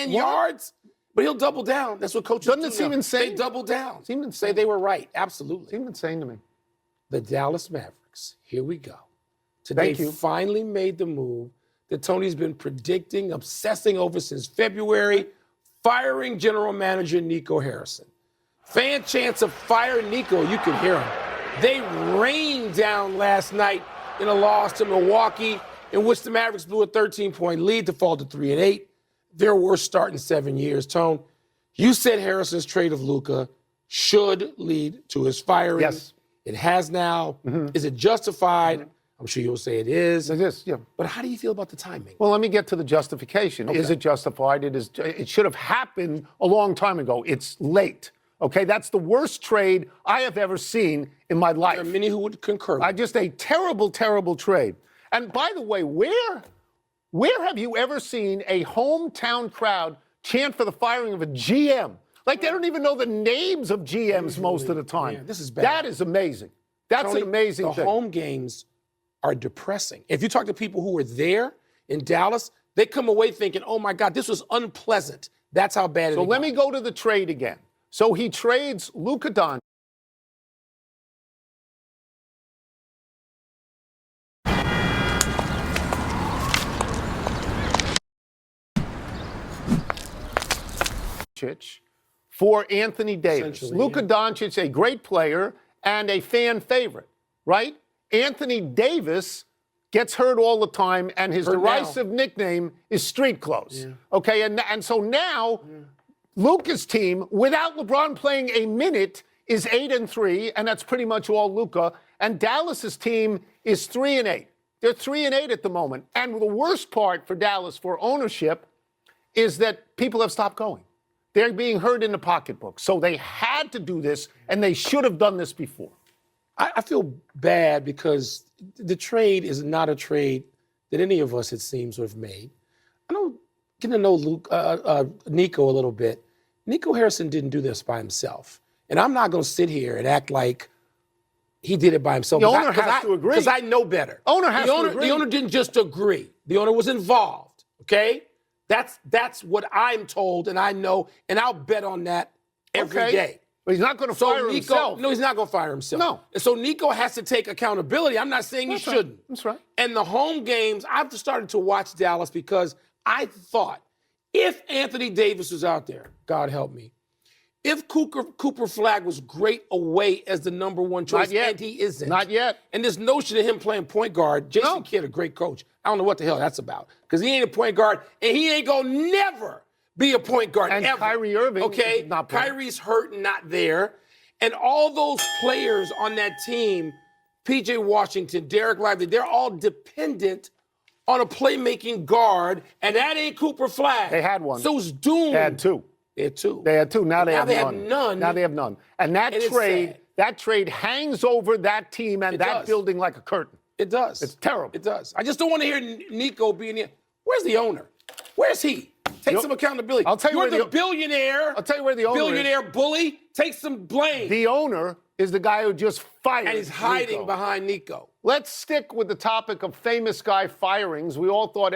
10 yards, but he'll double down. That's what coaches do. Doesn't it seem insane? They double down. Seemed insane. Say they were right. Absolutely. Seemed insane to me. The Dallas Mavericks. Here we go. Today finally made the move that Tony's been predicting, obsessing over since February, firing general manager Nico Harrison. Fan chants of fire Nico, you can hear them. They rained down last night in a loss to Milwaukee, in which the Mavericks blew a 13-point lead to fall to 3-8. Their worst start in 7 years. Tone, you said Harrison's trade of Luka should lead to his firing. Yes. It has now. Is it justified? I'm sure you'll say it is. It is, yeah. But how do you feel about the timing? Well, let me get to the justification. Okay. Is it justified? It should have happened a long time ago. It's late. Okay, that's the worst trade I have ever seen in my life. There are many who would concur. Just a terrible, terrible trade. And by the way, where have you ever seen a hometown crowd chant for the firing of a GM? Like, they don't even know the names of GMs most of the time. Yeah, this is bad. That is amazing. That's Tony, an amazing thing. The home games are depressing. If you talk to people who were there in Dallas, they come away thinking, oh, my God, this was unpleasant. That's how bad it is. So let me go to the trade again. So he trades Luka Doncic. For Anthony Davis. Luka Doncic, a great player and a fan favorite, right? Anthony Davis gets hurt all the time, and his derisive nickname is Street Clothes. Yeah. Okay, and so now Luka's team, without LeBron playing a minute, is 8-3, and that's pretty much all Luka. And Dallas's team is 3-8. They're 3-8 at the moment. And the worst part for Dallas, for ownership, is that people have stopped going. They're being hurt in the pocketbook. So they had to do this, and they should have done this before. I feel bad because the trade is not a trade that any of us, it seems, would have made. I don't get to know Nico a little bit. Nico Harrison didn't do this by himself. And I'm not going to sit here and act like he did it by himself. The owner has to agree. Because I know better. The owner didn't just agree. The owner was involved, okay? That's what I'm told, and I know, and I'll bet on that every day. But he's not going to fire himself. No, he's not going to fire himself. No. And so Nico has to take accountability. I'm not saying he shouldn't. That's right. And the home games, I've started to watch Dallas because I thought if Anthony Davis was out there, God help me, if Cooper Flagg was great away as the number one choice, and he isn't. Not yet. And this notion of him playing point guard, Jason Kidd, a great coach, I don't know what the hell that's about. Because he ain't a point guard, and he ain't going to never be a point guard and ever. Kyrie Irving is not playing. Kyrie's hurt and not there. And all those players on that team, P.J. Washington, Derek Lively, they're all dependent on a playmaking guard, and that ain't Cooper Flagg. They had one. So it's doomed. They had two. They had two. They had two. Now they have none. Now they have none. And that trade hangs over that team and that building like a curtain. It does. It's terrible. It does. I just don't want to hear Nico being here. Where's the owner? Where's he? Take some accountability. I'll tell you You're the billionaire. I'll tell you where the owner billionaire bully. Take some blame. The owner is the guy who just fired And he's hiding behind Nico. Let's stick with the topic of famous guy firings. We all thought